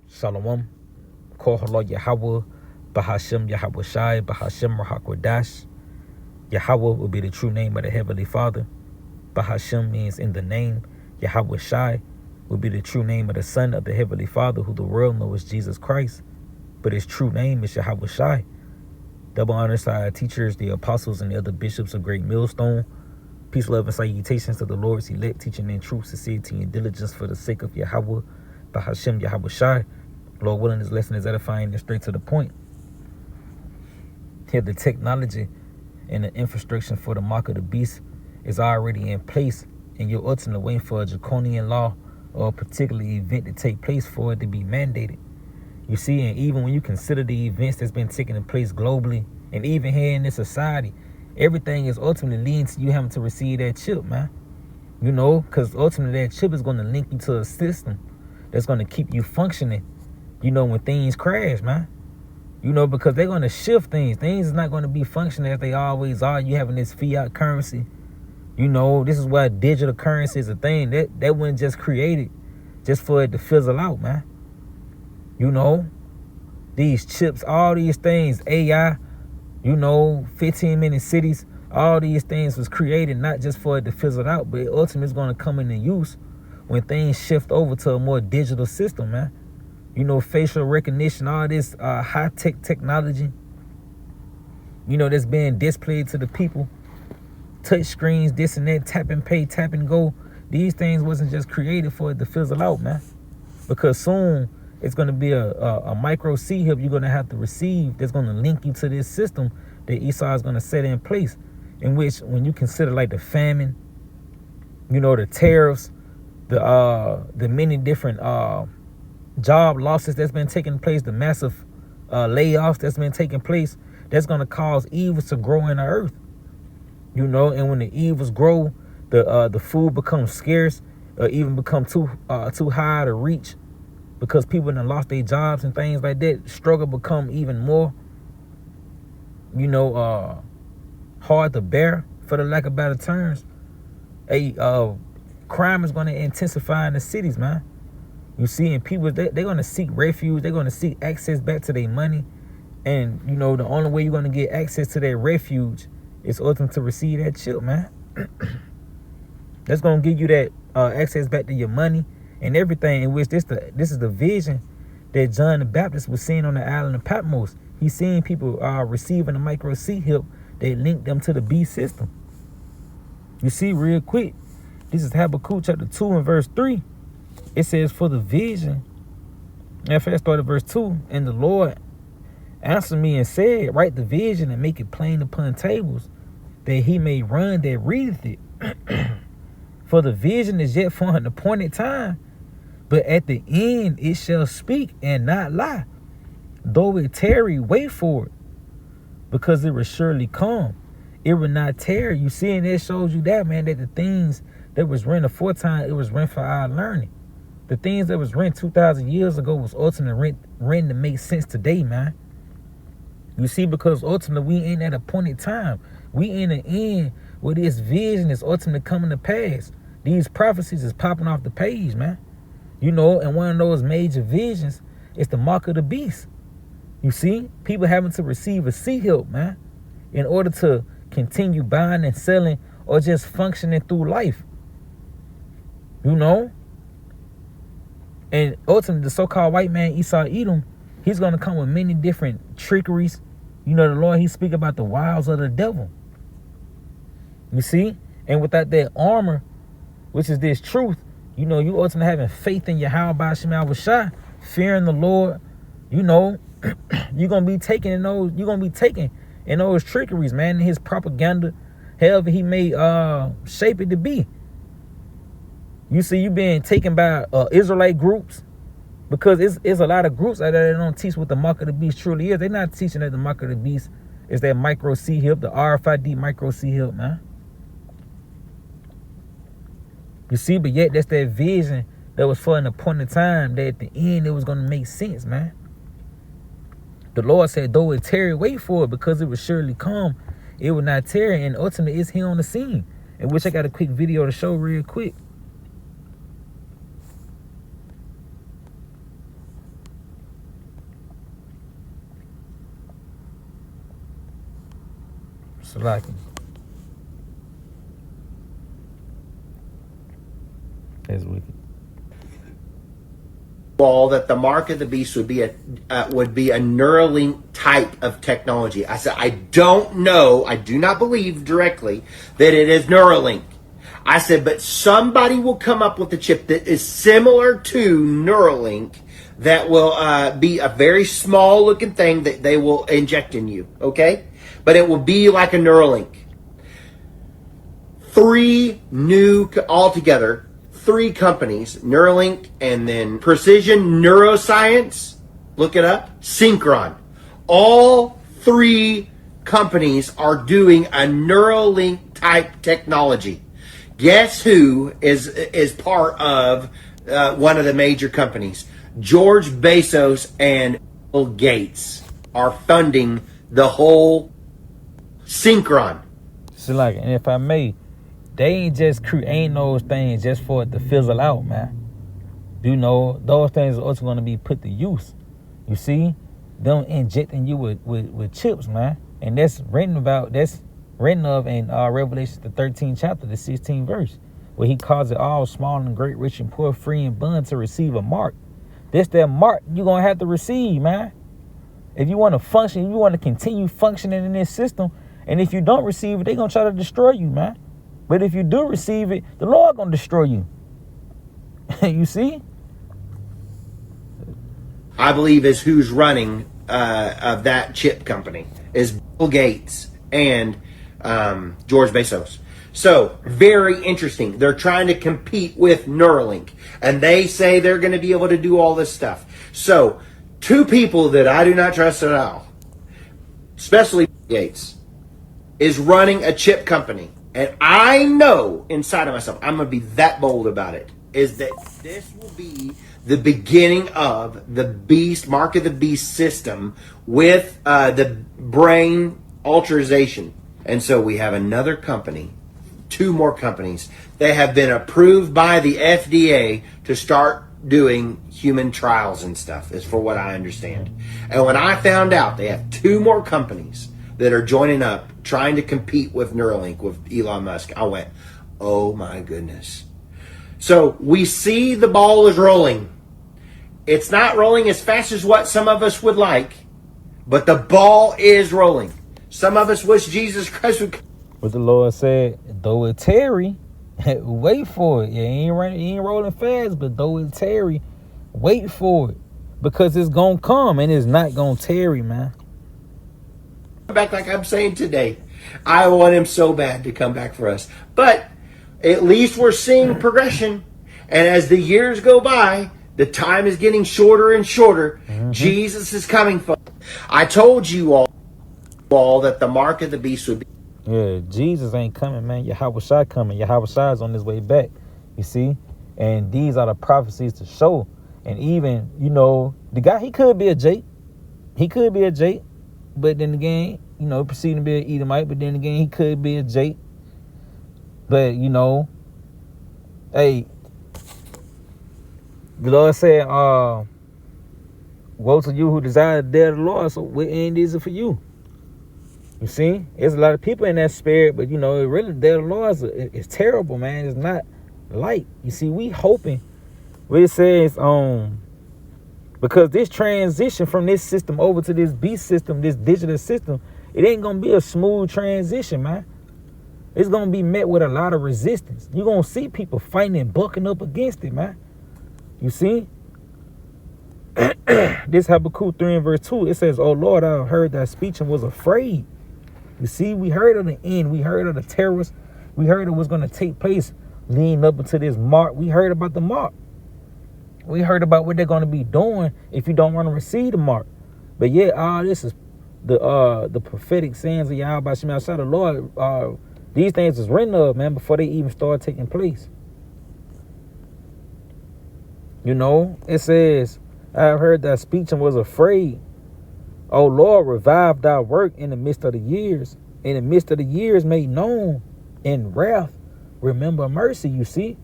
Shalom. Kohala Yahweh, Bahashem Yahweh Shai, Bahashem Rahakwadash. Yahweh will be the true name of the Heavenly Father. Bahashem means in the name. Yahweh Shai will be the true name of the Son of the Heavenly Father, who the world knows as Jesus Christ. But his true name is Yahweh Shai. Double honors to our teachers, the apostles, and the other bishops of Great Millstone. Peace, love, and salutations to the Lord's elect, teaching in truth, sincerity, and diligence for the sake of Yahweh, Bahashem Yahweh Shai. Lord willing, this lesson is edifying and straight to the point. Here, the technology and the infrastructure for the mark of the beast is already in place, and you're ultimately waiting for a draconian law or a particular event to take place for it to be mandated. You see, and even when you consider the events that's been taking place globally, and even here in this society, everything is ultimately leading to you having to receive that chip, man. You know, because ultimately that chip is going to link you to a system that's going to keep you functioning, you know, when things crash, man. You know, because they're going to shift things. Things is not going to be functioning as they always are. You having this fiat currency. You know, this is why digital currency is a thing. That wasn't just created just for it to fizzle out, man. You know, these chips, all these things, AI, you know, 15-minute cities, all these things was created not just for it to fizzle out, but it ultimately is going to come into use when things shift over to a more digital system, man. You know, facial recognition, all this high-tech technology, you know, that's being displayed to the people. Touch screens, this and that, tap and pay, tap and go. These things wasn't just created for it to fizzle out, man. Because soon it's going to be a micro C-hip you're going to have to receive that's going to link you to this system that Esau is going to set in place, in which when you consider like the famine, you know, the tariffs, the many different job losses that's been taking place, the massive layoffs that's been taking place, that's going to cause evils to grow in the earth. You know, and when the evils grow, the food becomes scarce, or even become too high to reach, because people done lost their jobs and things like that. Struggle become even more, you know, hard to bear, for the lack of better terms. Crime is going to intensify in the cities, man. You see, and people, they're going to seek refuge. They're going to seek access back to their money. And, you know, the only way you're going to get access to that refuge is ultimately to receive that chip, man. That's going to give you that access back to your money and everything, in which this is the vision that John the Baptist was seeing on the island of Patmos. He's seeing people receiving a micro C-hip that linked them to the beast system. You see, real quick, this is Habakkuk chapter 2 and verse 3. It says, for the vision, and first started verse 2, and the Lord answered me and said, write the vision and make it plain upon tables, that he may run that readeth it. For the vision is yet for an appointed time, but at the end it shall speak and not lie. Though it tarry, wait for it, because it will surely come. It will not tarry. You see, and it shows you that, man, that the things that was written aforetime, it was written for our learning. The things that was written 2,000 years ago was ultimately written to make sense today, man. You see, because ultimately we ain't at a appointed time. We in the end where this vision is ultimately coming to pass. These prophecies is popping off the page, man. You know, and one of those major visions is the mark of the beast. You see, people having to receive a C-hip, man, in order to continue buying and selling or just functioning through life. You know? And ultimately, the so-called white man, Esau Edom, he's going to come with many different trickeries. You know, the Lord, he speak about the wiles of the devil. You see? And without that armor, which is this truth, you know, you ultimately having faith in Yahweh Shema Shai, fearing the Lord, you know, you're going to be taken in those trickeries, man, in his propaganda, however he may shape it to be. You see, you being taken by Israelite groups, because it's a lot of groups out there that don't teach what the mark of the beast truly is. They're not teaching that the mark of the beast is that micro C-hip, the RFID micro C-hip, man. You see, but yet that's that vision that was for an appointed time, that at the end it was going to make sense, man. The Lord said, though it tarry, wait for it, because it will surely come. It will not tarry, and ultimately it's here on the scene. In which I got a quick video to show real quick. Salaki. That's wicked. Wall that the mark of the beast would be a Neuralink type of technology. I said I don't know. I do not believe directly that it is Neuralink. I said, but somebody will come up with a chip that is similar to Neuralink that will be a very small looking thing that they will inject in you. Okay, but it will be like a Neuralink. 3 new altogether. 3 companies, Neuralink, and then Precision Neuroscience, look it up, Synchron. All 3 companies are doing a Neuralink type technology. Guess who is part of one of the major companies? George Bezos and Bill Gates are funding the whole Synchron. Salaki, and if I may, they ain't just creating those things just for it to fizzle out, man. You know, those things are also going to be put to use. You see, them injecting you with chips, man. And that's written of in Revelation, the 13th chapter, the 16th verse, where he calls it all small and great, rich and poor, free and bond to receive a mark. That's that mark you're going to have to receive, man. If you want to function, if you want to continue functioning in this system, and if you don't receive it, they're going to try to destroy you, man. But if you do receive it, the Lord gonna destroy you. You see? I believe is who's running of that chip company is Bill Gates and George Bezos. So very interesting. They're trying to compete with Neuralink, and they say they're going to be able to do all this stuff. So 2 people that I do not trust at all, especially Bill Gates, is running a chip company. And I know inside of myself, I'm going to be that bold about it, is that this will be the beginning of the beast, mark of the beast system with the brain alteration. And so we have another company, 2 more companies that have been approved by the FDA to start doing human trials and stuff, is for what I understand. And when I found out they have 2 more companies that are joining up, trying to compete with Neuralink, with Elon Musk, I went, oh my goodness. So we see the ball is rolling. It's not rolling as fast as what some of us would like, but the ball is rolling. Some of us wish Jesus Christ would. But the Lord said, though it tarry, wait for it. It ain't rolling fast, but though it tarry, wait for it. Because it's going to come and it's not going to tarry, man. Back like I'm saying today. I want him so bad to come back for us. But at least we're seeing progression. And as the years go by, the time is getting shorter and shorter. Mm-hmm. Jesus is coming. I told you all that the mark of the beast would be. Yeah, Jesus ain't coming, man. Yahweh Shai coming. Yahweh Shai is on his way back. You see? And these are the prophecies to show. And even, you know, the guy, he could be a Jake. But then again, you know, proceeding to be an Edomite. But then again, he could be a Jake. But, you know, hey, the Lord said, woe to you who desire the day of the Lord. So what end is it for you? You see? There's a lot of people in that spirit. But, you know, really, the day of the Lord is terrible, man. It's not light. You see, we hoping. Where it says, because this transition from this system over to this beast system, this digital system, it ain't going to be a smooth transition, man. It's going to be met with a lot of resistance. You're going to see people fighting and bucking up against it, man. You see? This Habakkuk 3 and verse 2, it says, oh Lord, I heard thy speech and was afraid. You see, we heard of the end. We heard of the terrorists. We heard of what's going to take place leading up into this mark. We heard about the mark. We heard about what they're going to be doing if you don't want to receive the mark. But yeah, this is the prophetic sayings of Yahweh Shem outside the Lord. These things is written of, man, before they even start taking place. You know, it says, I have heard thy speech and was afraid. O Lord, revive thy work in the midst of the years. In the midst of the years made known. In wrath, remember mercy, you see.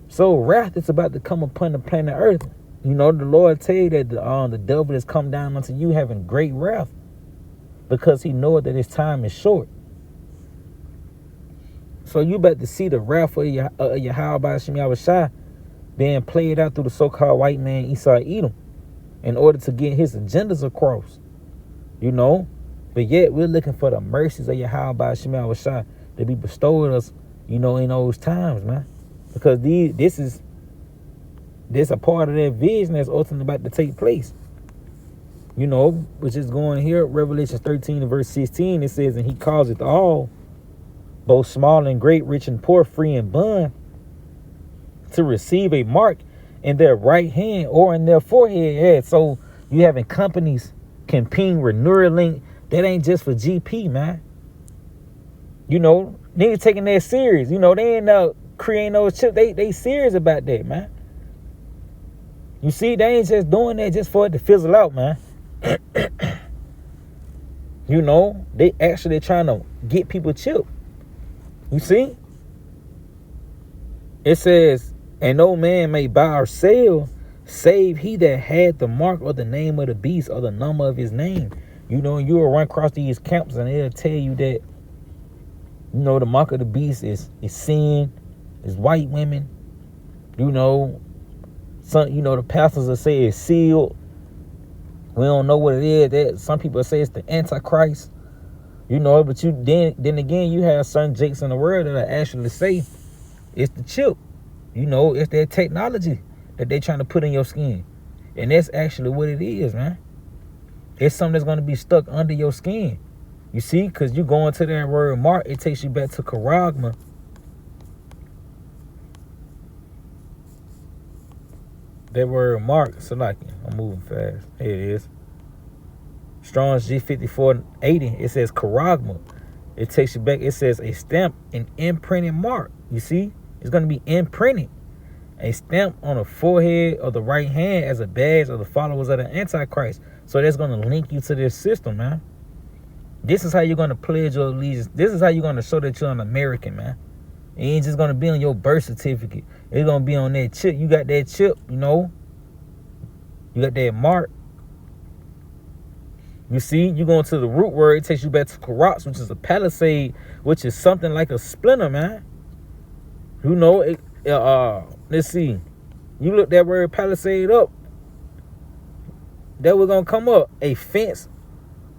So wrath is about to come upon the planet Earth. You know, the Lord tell you that the devil has come down unto you having great wrath. because he knows that his time is short. So you better to see the wrath of Yahweh Shem Yahushua being played out through the so-called white man Esau Edom in order to get his agendas across. You know? But yet we're looking for the mercies of Yahweh Shem Yahushua to be bestowed us, you know, in those times, man. Because this a part of that vision that's ultimately about to take place. You know, which is going here, Revelation 13 and verse 16, it says, and he causeth all, both small and great, rich and poor, free and bond, to receive a mark in their right hand or in their forehead. Yeah, so you having companies competing with Neuralink. That ain't just for GP, man. You know, they ain't taking that serious. You know, they ain't creating those chips. They serious about that, man. You see, they ain't just doing that just for it to fizzle out, man. You know, they actually trying to get people chipped. You see? It says, and no man may buy or sell, save he that had the mark or the name of the beast or the number of his name. You know, you will run across these camps and they'll tell you that, you know, the mark of the beast is sin, is white women. You know, the pastors will say it's sealed. We don't know what it is. That some people say it's the Antichrist. You know, but then again, you have certain jakes in the world that actually say it's the chip. You know, it's that technology that they trying to put in your skin. And that's actually what it is, man. It's something that's going to be stuck under your skin. You see, because you go into that word mark, it takes you back to charagma. That word mark, Salaki. I'm moving fast. Here it is. Strong's G5480. It says charagma. It takes you back. It says a stamp, an imprinted mark. You see? It's going to be imprinted. A stamp on the forehead of the right hand as a badge of the followers of the Antichrist. So that's going to link you to this system, man. This is how you're going to pledge your allegiance. This is how you're going to show that you're an American, man. It ain't just going to be on your birth certificate. It's going to be on that chip. You got that chip, you know. You got that mark. You see, you going to the root word. It takes you back to karox, which is a palisade, which is something like a splinter, man. You know, let's see. You look that word palisade up. That was going to come up. A fence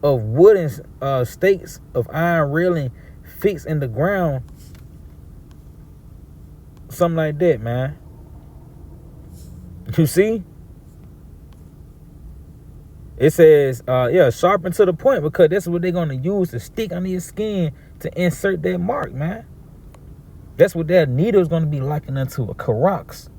of wooden stakes of iron railing fixed in the ground. Something like that, man. You see? It says, sharpen to the point, because that's what they're going to use to stick under your skin to insert that mark, man. That's what that needle is going to be likened unto, a karox.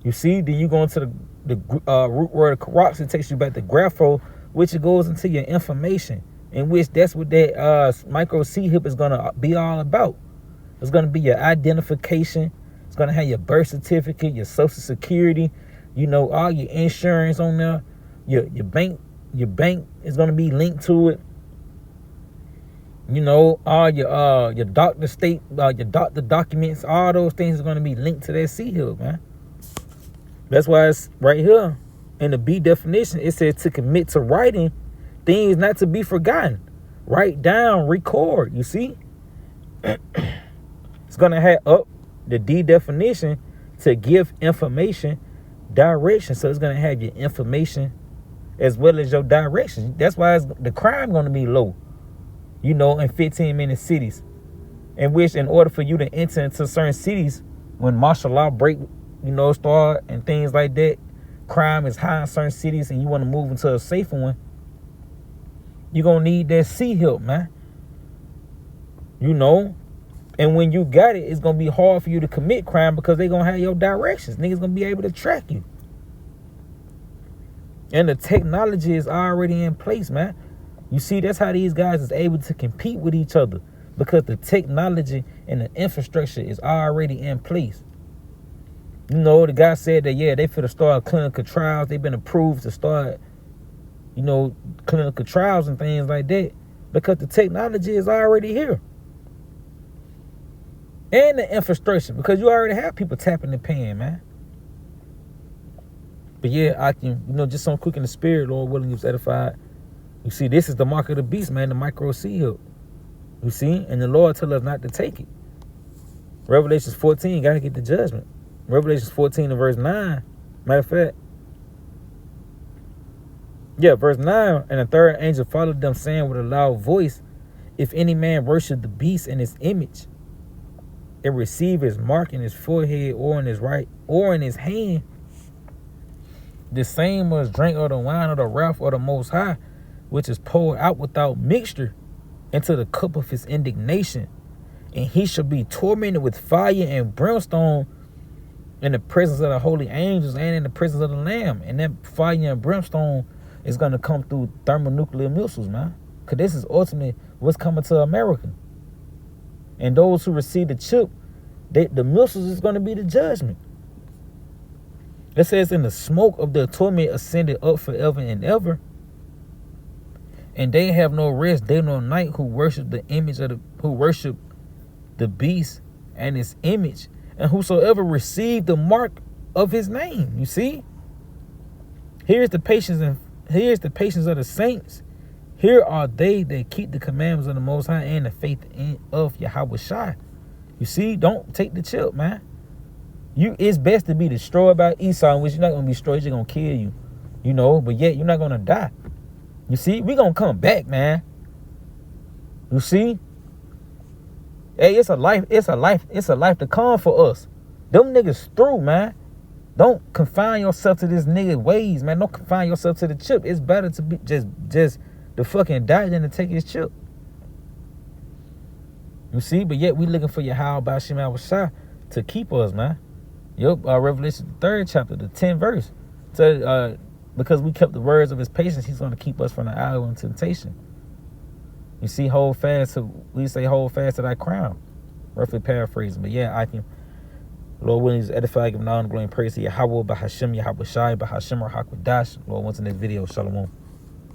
You see? Then you go into the root word of karox. It takes you back to grapho, which it goes into your information, in which that's what that micro C-hip is going to be all about. It's going to be your identification. It's going to have your birth certificate, your social security, you know, all your insurance on there. Your bank is going to be linked to it. You know, all your doctor your doctor documents, all those things are going to be linked to that C-hip, man. That's why it's right here in the B definition. It says to commit to writing things not to be forgotten. Write down, record. You see? It's going to have up the D definition to give information, direction. So it's going to have your information as well as your direction. That's why the crime going to be low, you know, in 15-minute cities. In which, in order for you to enter into certain cities, when martial law break, you know, start and things like that, crime is high in certain cities and you want to move into a safer one, you're going to need that C-hip, man. You know? And when you got it, it's going to be hard for you to commit crime because they're going to have your directions. Niggas going to be able to track you. And the technology is already in place, man. You see, that's how these guys is able to compete with each other, because the technology and the infrastructure is already in place. You know, the guy said that, yeah, they finna start clinical trials. They've been approved to start, you know, clinical trials and things like that, because the technology is already here. And the infrastructure, because you already have people tapping and paying, man. But yeah, I can, you know, just some quick in the spirit, Lord willing, you was edified. You see, this is the mark of the beast, man, the micro seal. You see? And the Lord tell us not to take it. Revelations 14, you got to get the judgment. Revelations 14 and verse 9. Matter of fact. Yeah, verse 9. And the third angel followed them, saying with a loud voice, if any man worship the beast and his image, and receive his mark in his forehead or in his right or in his hand, the same must drink of the wine of the wrath of the Most High, which is poured out without mixture into the cup of his indignation. And he shall be tormented with fire and brimstone in the presence of the holy angels and in the presence of the Lamb. And that fire and brimstone is going to come through thermonuclear missiles, man. Because this is ultimately what's coming to America. And those who receive the chip, the missiles is going to be the judgment. It says, in the smoke of their torment ascended up forever and ever. And they have no rest day nor night who worship the image of who worship the beast and his image, and whosoever received the mark of his name. You see? Here's the patience of the saints. Here are they that keep the commandments of the Most High and the faith of Yahweh Shai. You see, don't take the chip, man. It's best to be destroyed by Esau, in which you're not going to be destroyed, you're going to kill you. You know, but yet you're not going to die. You see, we're going to come back, man. You see? Hey, it's a life to come for us. Them niggas through, man. Don't confine yourself to this nigga ways, man. Don't confine yourself to the chip. It's better to be just the fucking die than to take his chip. You see, but yet we looking for Yahweh Bashim Awashai to keep us, man. Yup, Revelation 3rd chapter, the 10th verse. So, because we kept the words of his patience, he's going to keep us from the hour of temptation. You see, hold fast to thy crown. Roughly paraphrasing, but yeah, I can. Lord willing, is edify, give now and glory and praise to Yahweh, Bahashim, Yahweh Shai, Bahashim, Rahak Wadash. Lord, once in this video, Shalom.